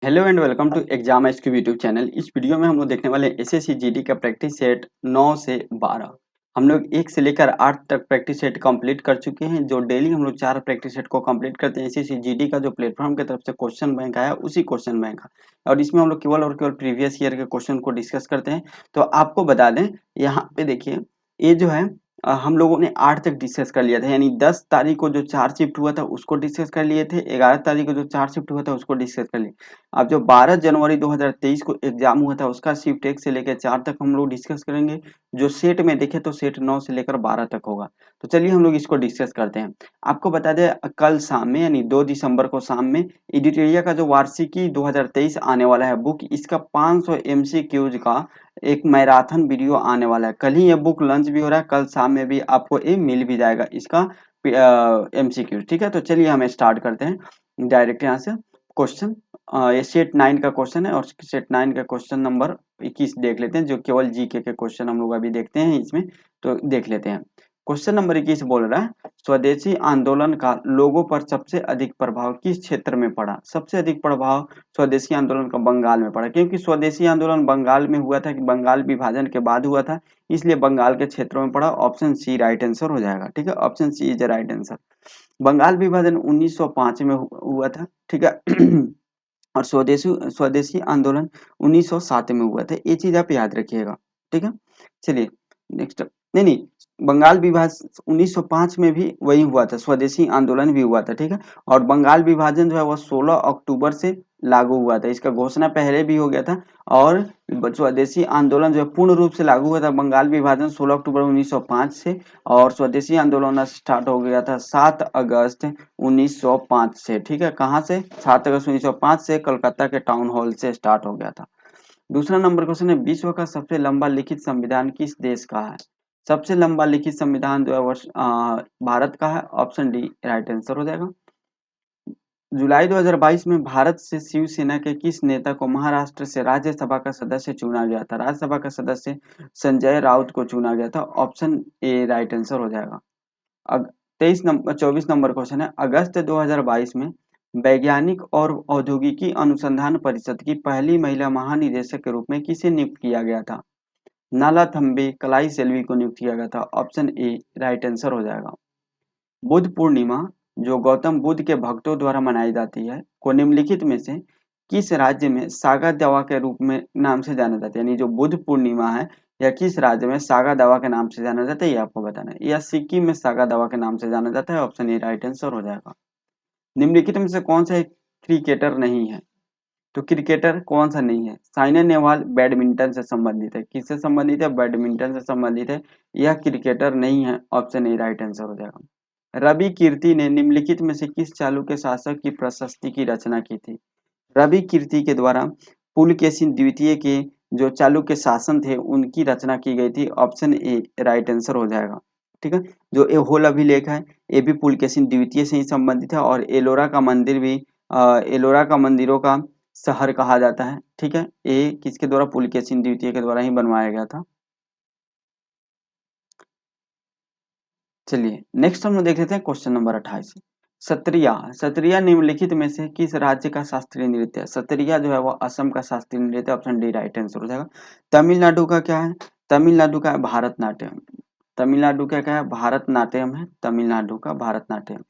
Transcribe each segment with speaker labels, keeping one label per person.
Speaker 1: Hello and welcome to exam SQ YouTube channel. इस video में हम लोग देखने वाले एसएससी जीडी का प्रैक्टिस सेट 9 से 12। हम लोग 1 से लेकर 8 तक प्रैक्टिस सेट कंप्लीट कर चुके हैं। जो डेली हम लोग 4 प्रैक्टिस सेट को कंप्लीट करते हैं, एसएससी जीडी का जो प्लेटफॉर्म की तरफ से क्वेश्चन बैंक आया उसी क्वेश्चन बैंक का, और इसमें हम लोग केवल और केवल प्रीवियस ईयर के क्वेश्चन को डिस्कस करते हैं। तो आपको बता दें, यहाँ पे देखिए, ये जो है हम लोगों ने 8 तक डिस्कस कर लिया था, यानी 10 तारीख को जो 4 शिफ्ट हुआ था उसको डिस्कस कर लिए थे, 11 तारीख को जो 4 शिफ्ट हुआ था उसको डिस्कस कर लिए। अब जो 12 जनवरी 2023 को एग्जाम हुआ था उसका शिफ्ट 1 से लेकर 4 तक हम लोग डिस्कस करेंगे। जो सेट में देखे तो सेट 9 से लेकर 12 तक होगा। तो चलिए हम लोग इसको डिस्कस करते हैं। आपको बता दें, कल शाम में यानी 2 दिसंबर को शाम में एडिटोरिया का जो वार्षिकी 2023 आने वाला है बुक, इसका 500 एमसीक्यूज का एक मैराथन वीडियो आने वाला है। कल ही ये बुक लॉन्च भी हो रहा है, कल शाम में भी आपको ये मिल भी जाएगा इसका एमसीक्यू। ठीक है, तो चलिए हम स्टार्ट करते हैं डायरेक्ट यहाँ से क्वेश्चन। ये सेट 9 का क्वेश्चन है और सेट 9 का क्वेश्चन नंबर 21 देख लेते हैं, जो केवल जीके के क्वेश्चन हम लोग अभी देखते हैं इसमें। तो देख लेते हैं। क्वेश्चन नंबर 21 बोल रहा है, स्वदेशी आंदोलन का लोगों पर सबसे अधिक प्रभाव किस क्षेत्र में पड़ा? सबसे अधिक प्रभाव स्वदेशी आंदोलन का बंगाल में पड़ा, क्योंकि स्वदेशी आंदोलन बंगाल में हुआ था, कि बंगाल विभाजन के बाद हुआ था, इसलिए बंगाल के क्षेत्रों में पड़ा। ऑप्शन सी राइट आंसर हो जाएगा। ठीक है, option C is right answer. Bengal विभाजन 1905 में हुआ था। ठीक है और स्वदेशी स्वदेशी आंदोलन 1907 में हुआ था। ये चीज आप याद रखिएगा। ठीक है, चलिए नेक्स्ट। नहीं नहीं, बंगाल विभाजन 1905 में भी वही हुआ था, स्वदेशी आंदोलन भी हुआ था। ठीक है, और बंगाल विभाजन जो है वो 16 अक्टूबर से लागू हुआ था, इसका घोषणा पहले भी हो गया था। और स्वदेशी आंदोलन जो है पूर्ण रूप से लागू हुआ था बंगाल विभाजन 16 अक्टूबर 1905 से। और स्वदेशी आंदोलन स्टार्ट हो गया था 7 अगस्त 1905 से। ठीक है, कहाँ से? 7 अगस्त 1905 से कलकत्ता के टाउन हॉल से स्टार्ट हो गया था। दूसरा नंबर क्वेश्चन है, विश्व का सबसे लंबा लिखित संविधान किस देश का है? सबसे लंबा लिखित संविधान जो है वो भारत का है। ऑप्शन डी राइट आंसर हो जाएगा। जुलाई 2022 में भारत से शिवसेना के किस नेता को महाराष्ट्र से राज्यसभा का सदस्य चुना गया था? राज्यसभा का सदस्य संजय राउत को चुना गया था। ऑप्शन ए राइट आंसर हो जाएगा। अग 24 नंबर क्वेश्चन है, अगस्त 2022 में वैज्ञानिक और औद्योगिकी अनुसंधान परिषद की पहली महिला महानिदेशक के रूप में किसे नियुक्त किया गया था? नाला थम्बे कलाई सेल्वी को नियुक्त किया गया था। ऑप्शन ए राइट आंसर हो जाएगा। बुद्ध पूर्णिमा जो गौतम बुद्ध के भक्तों द्वारा मनाई जाती है, को निम्नलिखित में से किस राज्य में सागा दावा के रूप में नाम से जाना जाता है? यानी जो बुद्ध पूर्णिमा है यह किस राज्य में सागा दावा के नाम से जाना जाता है, ये आपको बताना है। यह सिक्किम में सागा दावा के नाम से जाना जाता है। ऑप्शन ए राइट आंसर हो जाएगा। निम्नलिखित में से कौन सा एक क्रिकेटर नहीं है? तो क्रिकेटर कौन सा नहीं है? साइना नेहवाल बैडमिंटन से संबंधित है। किससे संबंधित है? बैडमिंटन से संबंधित है। यह क्रिकेटर नहीं है। ऑप्शन ए राइट आंसर हो जाएगा। रवि कीर्ति ने निम्नलिखित में से किस चालुक्य शासक की प्रशस्ति की रचना की थी? रवि कीर्ति के द्वारा पुलकेशिन द्वितीय के जो चालुक्य शासन थे उनकी रचना की गई थी। ऑप्शन ए राइट आंसर हो जाएगा। ठीक है, जो ये होल अभिलेख है ये भी पुलकेशिन द्वितीय से ही संबंधित है, और एलोरा का मंदिर भी एलोरा का मंदिरों का शहर कहा जाता है। ठीक है, ये किसके द्वारा? पुलकेशिन द्वितीय के द्वारा ही बनवाया गया था। चलिए नेक्स्ट हम लोग देख लेते हैं क्वेश्चन नंबर 28। सत्रिया सत्रिया निम्नलिखित में से किस राज्य का शास्त्रीय नृत्य है? सत्रिया जो है वो असम का शास्त्रीय नृत्य। ऑप्शन डी राइट आंसर हो जाएगा। तमिलनाडु का क्या है? तमिलनाडु का है भारतनाट्यम। तमिलनाडु का क्या है? भारतनाट्यम है तमिलनाडु का, भारतनाट्यम।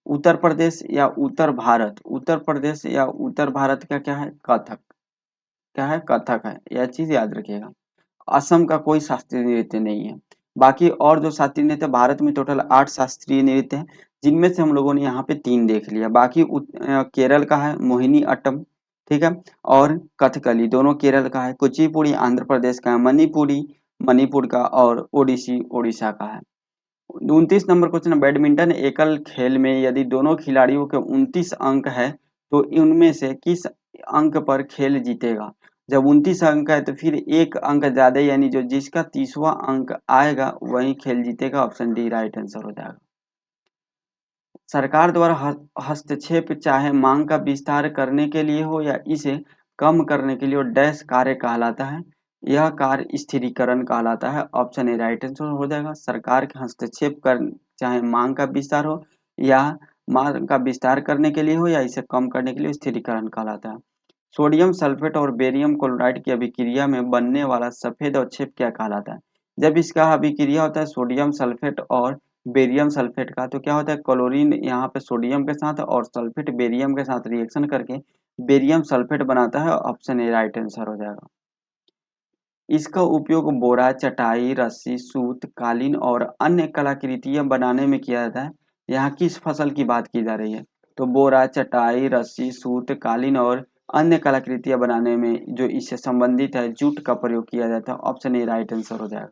Speaker 1: उत्तर प्रदेश या उत्तर भारत, उत्तर प्रदेश या उत्तर भारत का क्या है? कथक। क्या है? कथक है। यह चीज याद रखिएगा। असम का कोई शास्त्रीय नृत्य नहीं है। बाकी और जो शास्त्रीय नृत्य, भारत में टोटल 8 शास्त्रीय नृत्य हैं, जिनमें से हम लोगों ने यहाँ पे 3 देख लिया। बाकी केरल का है मोहिनी अट्टम। ठीक है, और कथकली दोनों केरल का है। कुचिपुड़ी आंध्र प्रदेश का है। मणिपुरी मणिपुर का, और ओडिसी ओडिशा का है। 29 नंबर क्वेश्चन, बैडमिंटन एकल खेल में यदि दोनों खिलाड़ियों के 29 अंक है तो उनमें से किस अंक पर खेल जीतेगा? जब 29 अंक है तो फिर एक अंक ज्यादा, यानी जो जिसका 30वां अंक आएगा वही खेल जीतेगा। ऑप्शन डी राइट आंसर हो जाएगा। सरकार द्वारा हस्तक्षेप चाहे मांग का विस्तार करने के लिए हो या इसे कम करने के लिए हो, डैश कार्य कहलाता है। यह कार्य स्थिरीकरण कहलाता है। ऑप्शन ए राइट आंसर हो जाएगा। सरकार के हस्तक्षेप कर चाहे मांग का विस्तार हो या मांग का विस्तार करने के लिए हो या इसे कम करने के लिए, स्थिरीकरण कहलाता है। सोडियम सल्फेट और बेरियम क्लोराइड की अभिक्रिया में बनने वाला सफेद अवक्षेप क्या कहलाता है? जब इसका अभिक्रिया होता है सोडियम सल्फेट और बेरियम सल्फेट का, तो क्या होता है, क्लोरीन यहाँ पे सोडियम के साथ और सल्फेट बेरियम के साथ रिएक्शन करके बेरियम सल्फेट बनाता है। ऑप्शन ए राइट आंसर हो जाएगा। इसका उपयोग बोरा, चटाई, रस्सी, सूत, कालीन और अन्य कलाकृतियां बनाने में किया जाता है। यहाँ किस फसल की बात की जा रही है? तो बोरा, चटाई, रस्सी, सूत, कालीन और अन्य कलाकृतियां बनाने में जो इससे संबंधित है जूट का प्रयोग किया जाता है। ऑप्शन ए राइट आंसर हो जाएगा।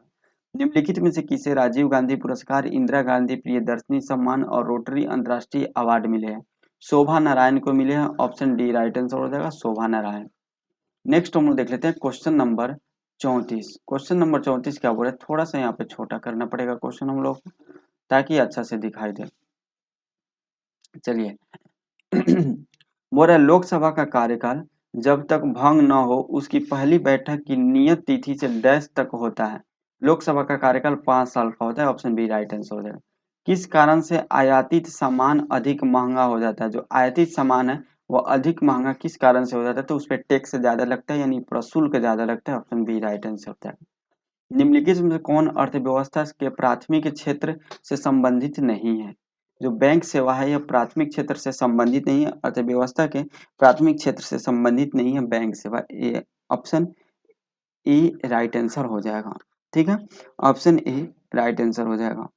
Speaker 1: निम्नलिखित में से किसे राजीव गांधी पुरस्कार, इंदिरा गांधी प्रियदर्शनी सम्मान और रोटरी अंतर्राष्ट्रीय अवार्ड मिले हैं? शोभा नारायण को मिले हैं। ऑप्शन डी राइट आंसर हो जाएगा, शोभा नारायण। नेक्स्ट हम लोग देख लेते हैं क्वेश्चन नंबर 34। क्वेश्चन नंबर 34 क्या बोल रहा है, थोड़ा सा यहाँ पे छोटा करना पड़ेगा क्वेश्चन हम लोग को, ताकि अच्छा से दिखाई दे। चलिए बोल रहा है लोकसभा का कार्यकाल जब तक भंग न हो उसकी पहली बैठक की नियत तिथि से डैश तक होता है। लोकसभा का कार्यकाल 5 साल का होता है। ऑप्शन बी राइट आंसर हो जाएगा। किस कारण से आयातित सामान अधिक महंगा हो जाता है? जो आयातित सामान है वो अधिक महंगा किस कारण से हो जाता है? तो उस पर टैक्स ज्यादा लगता है, यानी प्रशुल्क ज्यादा लगता है। ऑप्शन बी राइट आंसर होता है। निम्नलिखित में से कौन अर्थव्यवस्था के प्राथमिक क्षेत्र से संबंधित नहीं है? जो बैंक सेवा है यह प्राथमिक क्षेत्र से संबंधित नहीं है, अर्थव्यवस्था के प्राथमिक क्षेत्र से संबंधित नहीं है बैंक सेवा। A option A right answer हो जाएगा। ठीक है, ऑप्शन ए राइट आंसर हो जाएगा।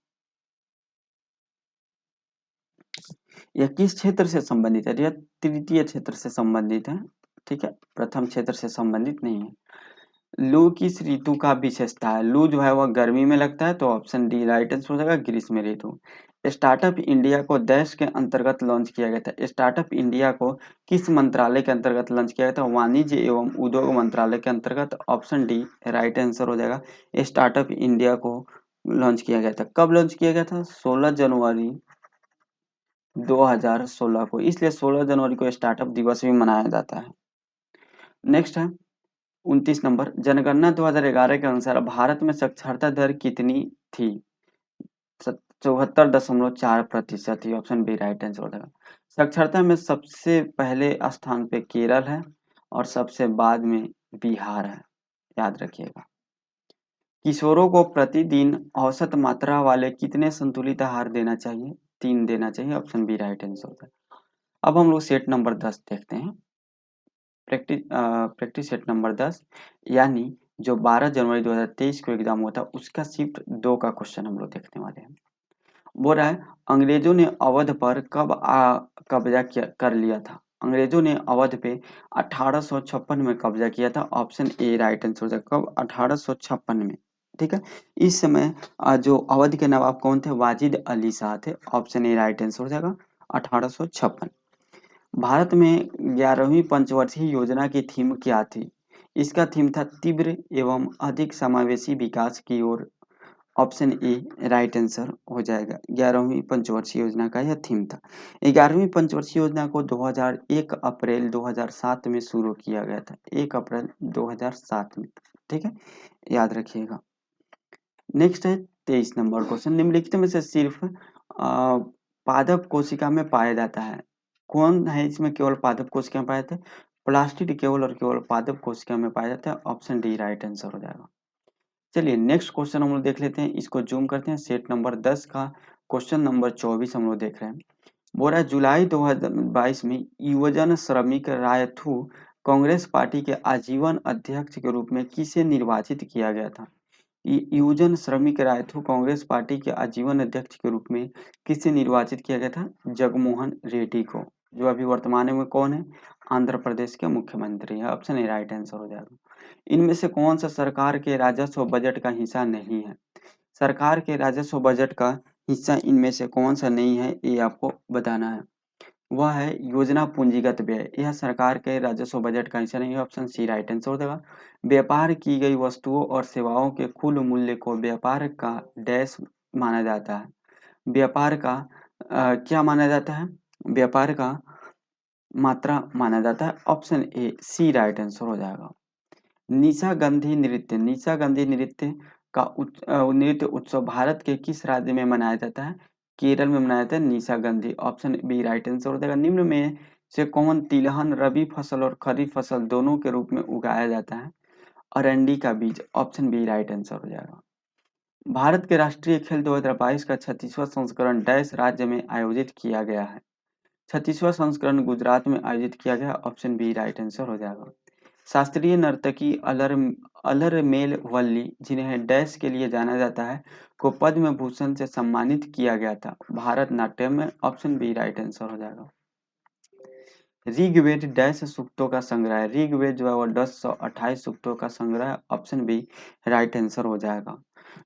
Speaker 1: यह किस क्षेत्र से संबंधित है? यह तृतीय क्षेत्र से संबंधित है। ठीक है, प्रथम क्षेत्र से संबंधित नहीं है। लू किस ऋतु का विशेषता है? लू जो है वह गर्मी में लगता है, तो ऑप्शन डी राइट आंसर हो जाएगा, ग्रीष्म ऋतु। स्टार्टअप इंडिया को देश के अंतर्गत लॉन्च किया गया था। स्टार्टअप इंडिया को किस मंत्रालय के अंतर्गत लॉन्च किया गया था? वाणिज्य एवं उद्योग मंत्रालय के अंतर्गत। ऑप्शन डी राइट आंसर हो जाएगा। स्टार्टअप इंडिया को लॉन्च किया गया था। कब लॉन्च किया गया था? 16 जनवरी 2016 को, इसलिए 16 जनवरी को स्टार्टअप दिवस भी मनाया जाता है। नेक्स्ट है 29 नंबर, जनगणना 2011 के अनुसार भारत में साक्षरता दर कितनी थी? 74.4% थी। ऑप्शन बी राइट आंसर हो जाएगा। साक्षरता में सबसे पहले स्थान पे केरल है और सबसे बाद में बिहार है, याद रखिएगा। किशोरों को प्रतिदिन औसत मात्रा वाले कितने संतुलित आहार देना चाहिए? 3 देना चाहिए। ऑप्शन बी राइट आंसर होता है। अब हम लोग सेट नंबर 10 देखते हैं। प्रैक्टिस सेट नंबर 10, यानी जो 12 जनवरी 2023 को एग्जाम हुआ था उसका शिफ्ट 2 का क्वेश्चन हम लोग देखने वाले हैं। बोल रहा है अंग्रेजों ने अवध पर कब कब्जा कर लिया था? अंग्रेजों ने अवध पे 1856 में कब्जा किया था। ऑप्शन ए राइट आंसर हो जाएगा। कब? 1856 में। ठीक है, इस समय जो अवध के नवाब कौन थे? वाजिद अली शाह थे। ऑप्शन ए राइट आंसर हो जाएगा, 1856। भारत में 11वीं पंचवर्षीय योजना की थीम क्या थी? इसका थीम था तीव्र एवं अधिक समावेशी विकास की ओर। ऑप्शन ए राइट आंसर हो जाएगा। 11वीं पंचवर्षीय योजना का यह थीम था। 11वीं पंचवर्षीय योजना को 1 अप्रैल 2007 में शुरू किया गया था। 1 अप्रैल 2007 में। ठीक है, याद रखिएगा। नेक्स्ट है 23 नंबर क्वेश्चन, निम्नलिखित में से सिर्फ पादप कोशिका में पाया जाता है। कौन है इसमें केवल पादप कोशिका में पाया जाता है? प्लास्टिड केवल और केवल पादप कोशिका में पाया जाता है। ऑप्शन डी राइट आंसर हो जाएगा। चलिए नेक्स्ट क्वेश्चन हम लोग देख लेते हैं, इसको जूम करते हैं। सेट नंबर 10 का क्वेश्चन नंबर 24 हम लोग देख रहे हैं। बोल रहा है जुलाई 2022 में युवजन श्रमिक रायथू कांग्रेस पार्टी के आजीवन अध्यक्ष के रूप में किसे निर्वाचित किया गया था? युवजन श्रमिक रायथू कांग्रेस पार्टी के आजीवन अध्यक्ष के रूप में किसे निर्वाचित किया गया था? जगमोहन रेड्डी को, जो अभी वर्तमान में कौन है? आंध्र प्रदेश के मुख्यमंत्री है। ऑप्शन ए राइट आंसर हो जाएगा। इनमें से कौन सा सरकार के राजस्व बजट का हिस्सा नहीं है? सरकार के राजस्व बजट का हिस्सा इनमें से कौन सा नहीं है, ये आपको बताना है। वह है योजना पूंजीगत व्यय। यह सरकार के राजस्व बजट का हिस्सा नहीं है। ऑप्शन सी राइट आंसर हो जाएगा। व्यापार की गई वस्तुओं और सेवाओं के कुल मूल्य को व्यापार का डैश माना जाता है। व्यापार का क्या माना जाता है? व्यापार का मात्रा माना जाता है। Option A C right answer हो जाएगा। निशागंधी नृत्य, निशागंधी नृत्य का नृत्य उत्सव भारत के किस राज्य में मनाया जाता है? केरल में मनाया जाता है निशागंधी। ऑप्शन बी राइट आंसर हो जाएगा। निम्न में से कौन तिलहन रबी फसल और खरीफ फसल दोनों के रूप में उगाया जाता है? अरंडी का बीज। ऑप्शन बी राइट आंसर हो जाएगा। भारत के राष्ट्रीय खेल 2022 का 36वां संस्करण डैश राज्य में आयोजित किया गया है? 36वां संस्करण गुजरात में आयोजित किया गया। ऑप्शन बी राइट आंसर हो जाएगा। शास्त्रीय नर्तकी अलरमेल वल्ली, जिन्हें डैश के लिए जाना जाता है, को पद्म भूषण से सम्मानित किया गया था? भारतनाट्यम में। ऑप्शन बी राइट आंसर हो जाएगा। ऋग्वेद डैश सूक्तों का संग्रह है? ऋग्वेद जो है वो 1028 सूक्तों का संग्रह है। ऑप्शन बी राइट आंसर हो जाएगा।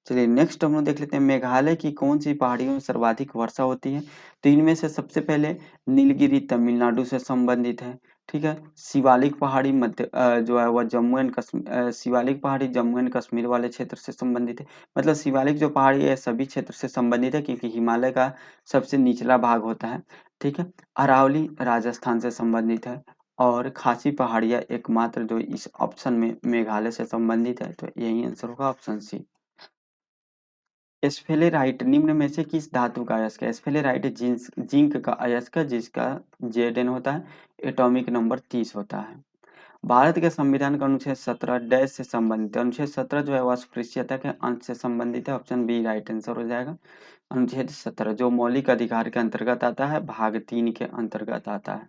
Speaker 1: चलिए नेक्स्ट हम लोग देख लेते हैं, मेघालय की कौन सी पहाड़ियों में सर्वाधिक वर्षा होती है? तो इनमें से सबसे पहले नीलगिरी तमिलनाडु से संबंधित है। ठीक है। शिवालिक पहाड़ी जो है वह शिवालिक पहाड़ी जम्मू एंड कश्मीर वाले क्षेत्र से संबंधित है। मतलब शिवालिक जो पहाड़ी है सभी क्षेत्र से संबंधित है, क्योंकि हिमालय का सबसे निचला भाग होता है। ठीक है। अरावली राजस्थान से संबंधित है। और खासी पहाड़ियाँ एकमात्र जो इस ऑप्शन में मेघालय से संबंधित है, तो यही आंसर होगा ऑप्शन सी। एस्फेलेराइट निम्न में से किस धातु का अयस्क है? एस्फेलेराइट जिंक का अयस्क है, जिसका Zn होता है, एटॉमिक नंबर 30 होता है। भारत के संविधान का अनुच्छेद 17 डैश से संबंधित है? अनुच्छेद 17 जो है वह अस्पृश्यता के अंश से संबंधित है। ऑप्शन बी राइट आंसर हो जाएगा। अनुच्छेद 17 जो मौलिक अधिकार के अंतर्गत आता है, भाग 3 के अंतर्गत आता है।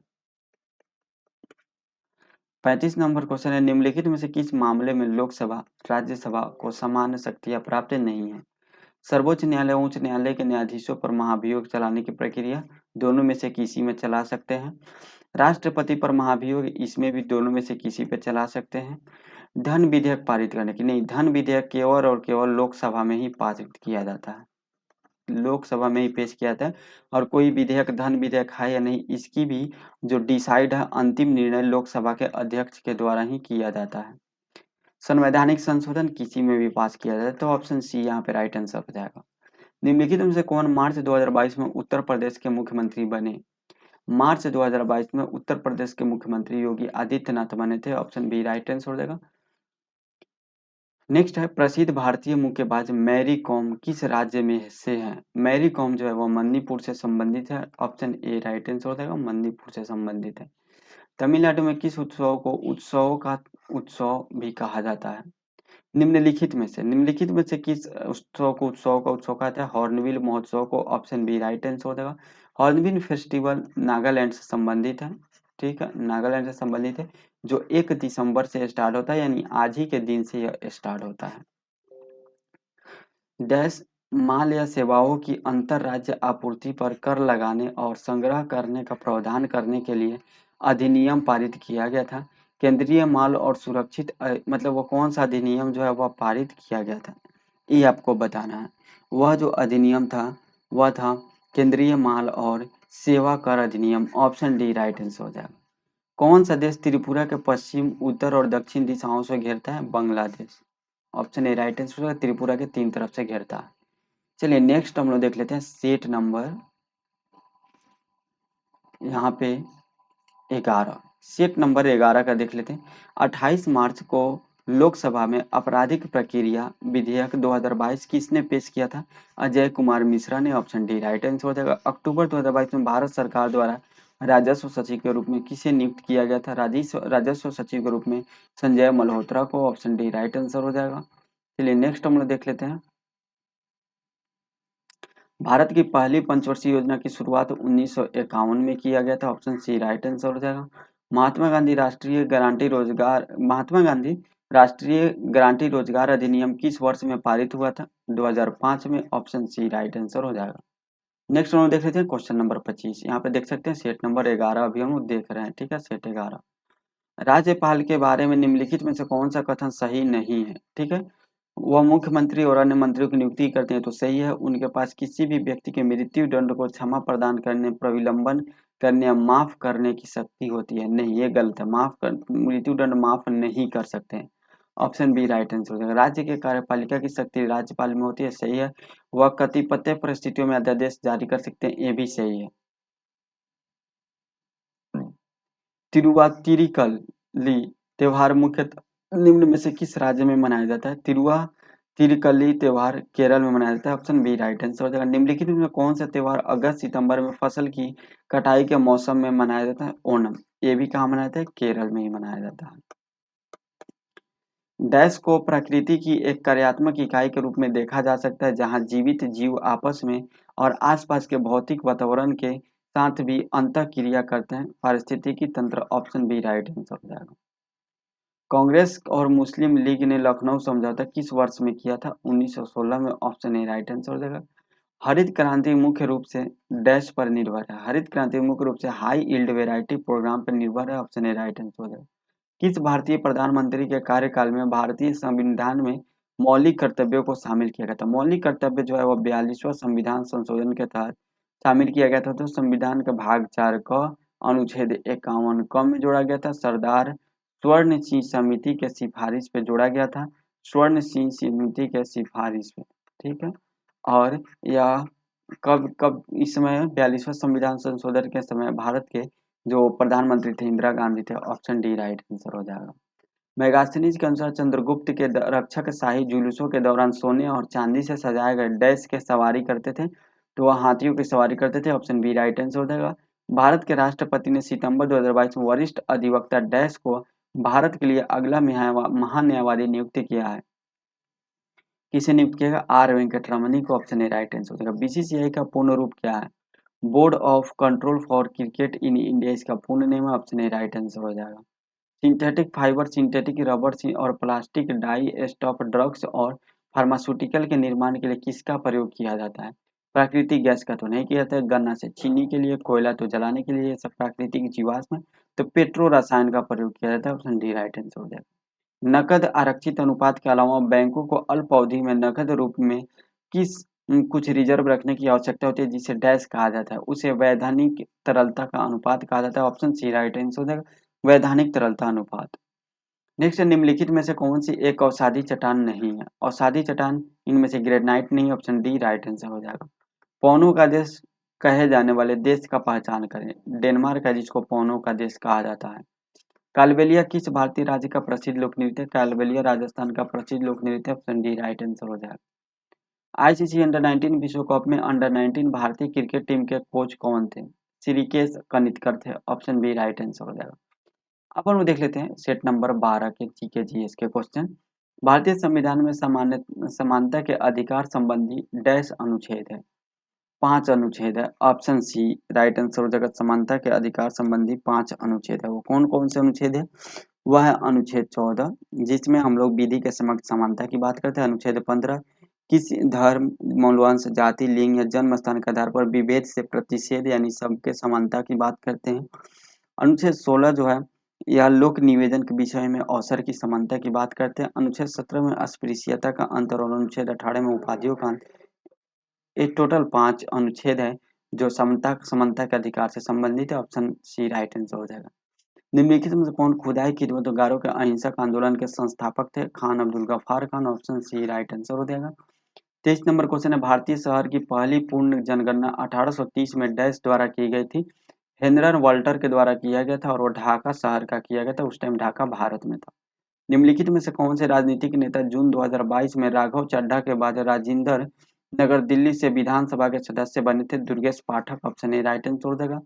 Speaker 1: 35 नंबर क्वेश्चन है, निम्नलिखित में से किस मामले में लोकसभा राज्यसभा को समान शक्तियां प्राप्त नहीं है? सर्वोच्च न्यायालय उच्च न्यायालय के न्यायाधीशों पर महाभियोग चलाने की प्रक्रिया दोनों में से किसी में चला सकते हैं। राष्ट्रपति पर महाभियोग, इसमें भी दोनों में से किसी पे चला सकते हैं। धन विधेयक पारित करने की नहीं, धन विधेयक केवल और केवल लोकसभा में ही पारित किया जाता है, लोकसभा में ही पेश किया जाता है। और कोई विधेयक धन विधेयक है या नहीं, इसकी भी जो डिसाइड है, अंतिम निर्णय लोकसभा के अध्यक्ष के द्वारा ही किया जाता है। संवैधानिक संशोधन किसी में भी पास किया जाता है, तो ऑप्शन सी यहाँ पे राइट आंसर हो जाएगा। निम्नलिखित में से कौन मार्च 2022 में उत्तर प्रदेश के मुख्यमंत्री बने? मार्च 2022 में उत्तर प्रदेश के मुख्यमंत्री योगी आदित्यनाथ बने थे। ऑप्शन बी राइट आंसर हो जाएगा। नेक्स्ट है, प्रसिद्ध भारतीय मुक्केबाज मैरी कॉम किस राज्य में से है? मैरी कॉम जो है वो मणिपुर से संबंधित है। ऑप्शन ए राइट आंसर हो जाएगा, मणिपुर से संबंधित है। तमिलनाडु में किस उत्सव को उत्सव का उत्सव भी कहा जाता है? निम्नलिखित में से किस उत्सव का उत्सव कहता है? हॉर्नबिल महोत्सव को। ऑप्शन बी राइट आंसर हो जाएगा। हॉर्नबिल फेस्टिवल नागालैंड से संबंधित है। ठीक है, नागालैंड से संबंधित है, जो 1 दिसंबर से स्टार्ट होता है, यानी आज ही के दिन से यह स्टार्ट होता है। डैश माल या सेवाओं की अंतर राज्य आपूर्ति पर कर लगाने और संग्रह करने का प्रावधान करने के लिए अधिनियम पारित किया गया था। केंद्रीय माल और सुरक्षित मतलब वो कौन सा अधिनियम जो है वह पारित किया गया था, ये आपको बताना है। वह जो अधिनियम था वह था केंद्रीय माल और सेवा कर अधिनियम। ऑप्शन डी राइट आंसर हो जाएगा। कौन सा देश त्रिपुरा के पश्चिम उत्तर और दक्षिण दिशाओं से घेरता है? Bangladesh. Option A right answer होगा, त्रिपुरा के 3 तरफ से घेरता है। चलिए नेक्स्ट हम लोग देख लेते हैं सेट नंबर यहाँ पे 11। सेट नंबर 11 का देख लेते हैं। 28 मार्च को लोकसभा में आपराधिक प्रक्रिया विधेयक 2022 किसने पेश किया था? अजय कुमार मिश्रा ने। ऑप्शन डी राइट आंसर हो जाएगा। अक्टूबर 2022 में भारत सरकार द्वारा राजस्व सचिव के रूप में किसे नियुक्त किया गया था? राजस्व सचिव के रूप में संजय मल्होत्रा को। ऑप्शन डी राइट आंसर हो जाएगा। चलिए नेक्स्ट हम लोग देख लेते हैं। भारत की पहली पंचवर्षीय योजना की शुरुआत 1951 में किया गया था। ऑप्शन सी राइट आंसर हो जाएगा। महात्मा गांधी राष्ट्रीय गारंटी रोजगार अधिनियम किस वर्ष में पारित हुआ था? 2005 में। ऑप्शन सी राइट आंसर हो जाएगा। नेक्स्ट हम देख लेते हैं क्वेश्चन नंबर 25। यहाँ पे देख सकते हैं सेट नंबर 11 अभी हम देख रहे हैं। ठीक है, सेट 11। राज्यपाल के बारे में निम्नलिखित में से कौन सा कथन सही नहीं है? ठीक है, वह मुख्यमंत्री और अन्य मंत्रियों की नियुक्ति करते हैं, तो सही है। उनके पास किसी भी व्यक्ति के मृत्यु दंड को क्षमा प्रदान करने, प्रविलंबन करने या माफ करने की शक्ति होती है। नहीं, ये गलत है। मृत्यु दंड माफ नहीं कर सकते हैं। ऑप्शन बी राइट आंसर हो जाएगा। राज्य के कार्यपालिका की शक्ति राज्यपाल में होती है। सही है। वह कतिपय परिस्थितियों में अध्यादेश जारी कर सकते हैं। ये भी सही है। तिरुवातिरिकल्ली त्योहार मुख्यतः निम्न में से किस राज्य में मनाया जाता है? तिरकली त्योहार केरल में मनाया जाता है, ऑप्शन बी राइट आंसर हो जाएगा। निम्नलिखित में कौन सा त्योहार अगस्त सितंबर में फसल की कटाई के मौसम में मनाया जाता है? ओणम। ये भी कहाँ मनाया जाता है? केरल में ही मनाया जाता है। डैश को प्रकृति की एक कार्यात्मक इकाई के रूप में देखा जा सकता है जहां जीवित जीव आपस में और आसपास के भौतिक वातावरण के साथ भी अंतःक्रिया करते हैं। पारिस्थितिकी तंत्र, ऑप्शन बी राइट आंसर हो जाएगा। कांग्रेस और मुस्लिम लीग ने लखनऊ समझौता किस वर्ष में किया था? 1916 में, ऑप्शन ए राइट आंसर हो जाएगा। हरित क्रांति मुख्य रूप से डैश पर निर्भर है? हरित क्रांति मुख्य रूप से हाई यील्ड वेराइटी प्रोग्राम पर निर्भर है, ऑप्शन ए राइट आंसर हो जाएगा। किस भारतीय प्रधानमंत्री के कार्यकाल में भारतीय संविधान में मौलिक कर्तव्यों को शामिल किया गया था? मौलिक कर्तव्य जो है वो 42वां संविधान संशोधन के तहत शामिल किया गया था। तो संविधान के भाग 4 का अनुच्छेद 51 क में जोड़ा गया था। सरदार स्वर्ण सिंह समिति के सिफारिश पे जोड़ा गया था। स्वर्ण सिंह समिति के सिफारिश पे, ठीक है। और यह कब कब इस समय 42वां संविधान संशोधन के समय भारत के जो प्रधानमंत्री थे इंदिरा गांधी थे, ऑप्शन डी राइट आंसर हो जाएगा। मेगास्थनीज के अनुसार चंद्रगुप्त के रक्षक शाही जुलूसों के दौरान सोने और चांदी से सजाए गए डैश के सवारी करते थे, तो वह हाथियों की सवारी करते थे, ऑप्शन बी राइट आंसर हो जाएगा। भारत के राष्ट्रपति ने सितंबर 2022 में वरिष्ठ अधिवक्ता डैश को भारत के लिए अगला महान्यायवादी नियुक्त किया है। किसे नियुक्त किया गया? आर वेंकटरमनी को, ऑप्शन ए राइट आंसर हो जाएगा। बीसीसीआई का पूर्ण रूप क्या है? Board of control for cricket in India इसका पूर्ण नेम है, ऑप्शन ए राइट आंसर हो जाएगा। सिंथेटिक फाइबर, सिंथेटिक रबर और प्लास्टिक डाई स्टॉप ड्रग्स और फार्मास्यूटिकल के निर्माण के लिए किसका प्रयोग किया जाता है? प्राकृतिक गैस का तो नहीं किया जाता है। गन्ना से चीनी के लिए, कोयला तो जलाने के लिए, सब प्राकृतिक जीवाश्म है। तो पेट्रो रसायन का प्रयोग किया जाता है, ऑप्शन डी राइट आंसर हो जाएगा। नकद आरक्षित अनुपात के अलावा बैंकों को अल्प अवधि में नकद रूप में किस कुछ रिजर्व रखने की आवश्यकता होती है जिसे डैश कहा जाता है? उसे वैधानिक तरलता का अनुपात कहा जाता है, ऑप्शन सी राइट आंसर हो जाएगा। वैधानिक तरलता अनुपात। नेक्स्ट, निम्नलिखित में से कौन सी एक अवसादी चट्टान नहीं है? अवसादी चट्टान इनमें से ग्रेनाइट नहीं, ऑप्शन डी राइट आंसर हो जाएगा। पौनों का देश कहे जाने वाले देश का पहचान करें। डेनमार्क है जिसको पौनों का देश कहा जाता है। कालबेलिया किस भारतीय राज्य का प्रसिद्ध लोक नृत्य है? कालबेलिया राजस्थान का प्रसिद्ध लोक नृत्य, ऑप्शन डी राइट आंसर हो जाएगा। आईसीसी अंडर 19 विश्व कप में अंडर 19 भारतीय क्रिकेट टीम के कोच कौन थे? श्रीकेश कनितकर थे, ऑप्शन बी राइट आंसर हो जाएगा। अपन वो देख लेते हैं सेट नंबर 12 के जीके जीएस के क्वेश्चन। भारतीय संविधान में समानता के अधिकार संबंधी डैश अनुच्छेद है? 5 अनुच्छेद है, ऑप्शन सी राइट आंसर हो जाएगा। समानता के अधिकार संबंधी 5 अनुच्छेद है। वो कौन कौन से अनुच्छेद है? वह है अनुच्छेद 14 जिसमें हम लोग विधि के समक्ष समानता की बात करते हैं। अनुच्छेद 15 किसी धर्म, मौलवंश, जाति, लिंग या जन्म स्थान के आधार पर विभेद से प्रतिषेध यानी सबके समानता की बात करते हैं। अनुच्छेद 16 जो है यह लोक निवेदन के विषय में अवसर की समानता की बात करते हैं। अनुच्छेद 17 में अस्पृश्यता का अंत और अनुच्छेद 18 में उपाधियों का अंत। ये टोटल 5 अनुच्छेद है जो समता समानता के अधिकार से संबंधित है, ऑप्शन सी राइट आंसर हो जाएगा। निम्नलिखित में से कौन खुदाई खिदमतगारों के अहिंसक आंदोलन के संस्थापक थे? Khan Abdul Ghaffar Khan, option C right answer हो जाएगा। 23 नंबर क्वेश्चन है, भारतीय शहर की पहली पूर्ण जनगणना 1830 में डैश द्वारा की गई थी? हेनरन वाल्टर के द्वारा किया गया था और वो ढाका शहर का किया गया था। उस टाइम ढाका भारत में था। निम्नलिखित में से कौन से राजनीतिक नेता जून 2022 में राघव चड्ढा के बाद राजेंद्र नगर दिल्ली से विधानसभा के सदस्य बने थे? दुर्गेश पाठक, ऑप्शन ए राइट आंसर हो जाएगा।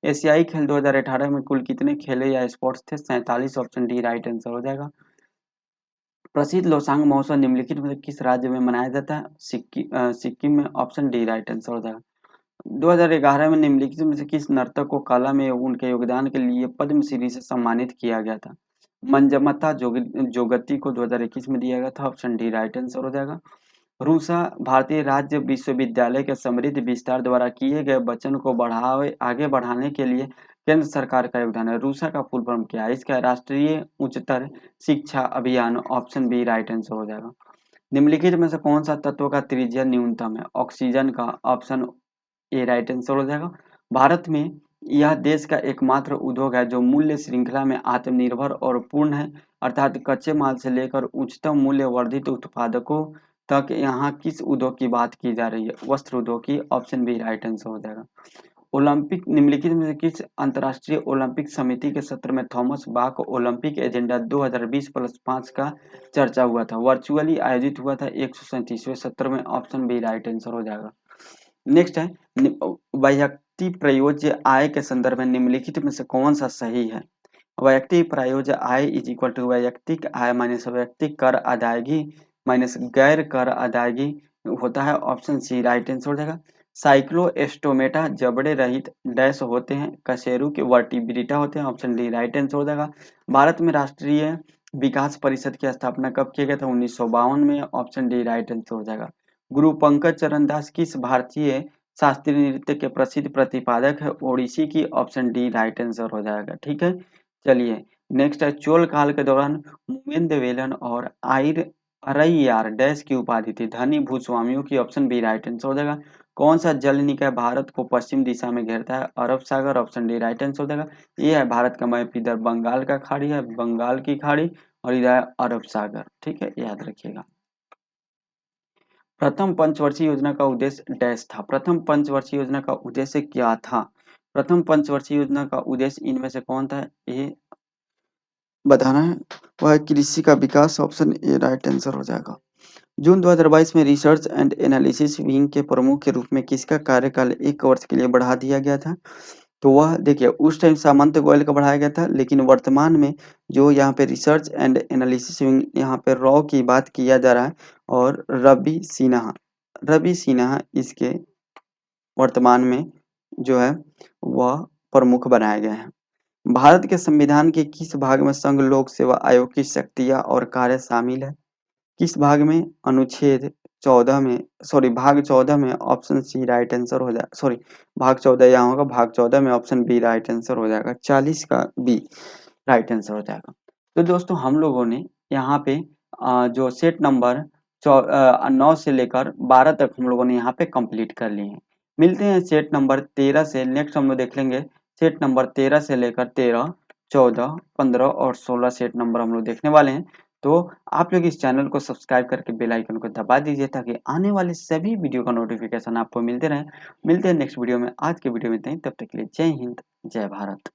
Speaker 1: एशियाई खेल 2018 में कुल कितने खेले या स्पोर्ट्स थे? 47, ऑप्शन डी राइट आंसर हो जाएगा। प्रसिद्ध लोसांग महोत्सव निम्नलिखित में से किस राज्य में मनाया जाता है? सिक्किम में, ऑप्शन डी राइट आंसर हो जाएगा। 2011 में निम्नलिखित में से किस नर्तक को कला में उनके योगदान के लिए पद्मश्री से सम्मानित किया गया था? मंजमता जोगती को 2021 में दिया गया था, ऑप्शन डी राइट आंसर हो जाएगा। रूसा भारतीय राज्य विश्वविद्यालय के समृद्ध विस्तार द्वारा किए गए वचन को आगे बढ़ाने के लिए केंद्र सरकार का योगदान है। रूसा का फुल फॉर्म क्या है? इसका राष्ट्रीय उच्चतर शिक्षा अभियान, ऑप्शन बी राइट आंसर हो जाएगा। निम्नलिखित में से कौन सा तत्व का त्रिज्या न्यूनतम है? ऑक्सीजन का, ऑप्शन ए राइट आंसर हो जाएगा। भारत में यह देश का एकमात्र उद्योग है जो मूल्य श्रृंखला में आत्मनिर्भर और पूर्ण है, अर्थात कच्चे माल से लेकर उच्चतम मूल्य वर्धित उत्पादकों तक। यहाँ किस उद्योग की बात की जा रही है? वस्त्र उद्योग की, ऑप्शन बी राइट आंसर हो जाएगा। ओलंपिक निम्नलिखित में से किस अंतर्राष्ट्रीय ओलंपिक समिति के सत्र में थॉमस बाक ओलंपिक एजेंडा 2020+5 का चर्चा हुआ था? वर्चुअली आयोजित हुआ था 137वें सत्र में। ऑप्शन बी राइट आंसर हो जाएगा। नेक्स्ट है वैयक्तिक प्रयोज्य आय के संदर्भ में निम्नलिखित में से कौन सा सही है? वैयक्तिक प्रायोज्य आय इज इक्वल टू वैयक्तिक आय माइनस वैयक्तिक कर अदायगी माइनस गैर कर अदायगी होता है। ऑप्शन सी राइट आंसर हो जाएगा। साइक्लोएस्टोमेटा जबड़े रहित डैश होते हैं, कशेरु के वर्टिब्रिटा होते हैं। ऑप्शन डी राइट आंसर हो जाएगा। भारत में राष्ट्रीय विकास परिषद की स्थापना कब किया गया था? 1952 में। ऑप्शन डी राइट आंसर हो जाएगा। गुरु पंकज चरण दास किस भारतीय शास्त्रीय नृत्य के प्रसिद्ध प्रतिपादक है? ओडिसी की। ऑप्शन डी राइट आंसर हो जाएगा। ठीक है, चलिए नेक्स्ट है चोल काल के दौरान मुवेंदवेलन और आयर अरैयार डैश की उपाधि थी? धनी भूस्वामियों की। ऑप्शन बी राइट आंसर हो जाएगा। कौन सा जल निकाय भारत को पश्चिम दिशा में घेरता है? अरब सागर। ऑप्शन डी राइट आंसर हो जाएगा। ये है भारत का मैप, इधर बंगाल का खाड़ी है, बंगाल की खाड़ी, और इधर है अरब सागर। ठीक है, याद रखिएगा। प्रथम पंचवर्षीय योजना का उद्देश्य डैश था? प्रथम पंचवर्षीय योजना का उद्देश्य क्या था? प्रथम पंचवर्षीय योजना का उद्देश्य इनमें से कौन था? ये बताना है। वह कृषि का विकास। ऑप्शन ए राइट आंसर हो जाएगा। जून 2022 में रिसर्च एंड एनालिसिस विंग के प्रमुख के रूप में किसका कार्यकाल 1 वर्ष के लिए बढ़ा दिया गया था? तो वह देखिए उस टाइम सामंत गोयल का बढ़ाया गया था, लेकिन वर्तमान में जो यहाँ पे रिसर्च एंड एनालिसिस विंग यहाँ पे रॉ की बात किया जा रहा है, और रवि सिन्हा इसके वर्तमान में जो है वह प्रमुख बनाए गए हैं। भारत के संविधान के किस भाग में संघ लोक सेवा आयोग की शक्तियां और कार्य शामिल है? किस भाग में? अनुच्छेद 14 में, सॉरी भाग 14 में। ऑप्शन सी राइट आंसर हो जाएगा। सॉरी भाग 14 यहाँ होगा, भाग 14 में। ऑप्शन बी राइट आंसर हो जाएगा। 40 का बी राइट आंसर हो जाएगा। तो दोस्तों हम लोगों ने यहाँ पे जो सेट नंबर 9 से लेकर 12 तक हम लोगों ने यहाँ पे कंप्लीट कर लिए हैं। मिलते हैं सेट नंबर 13 से। नेक्स्ट हम लोग देख लेंगे सेट नंबर 13 से लेकर 13, 14, 15 और 16 सेट नंबर हम लोग देखने वाले हैं। तो आप लोग इस चैनल को सब्सक्राइब करके बेल आइकन को दबा दीजिए ताकि आने वाले सभी वीडियो का नोटिफिकेशन आपको मिलते रहे। मिलते हैं नेक्स्ट वीडियो में। आज के वीडियो में इतना ही, तब तक के लिए जय हिंद, जय भारत।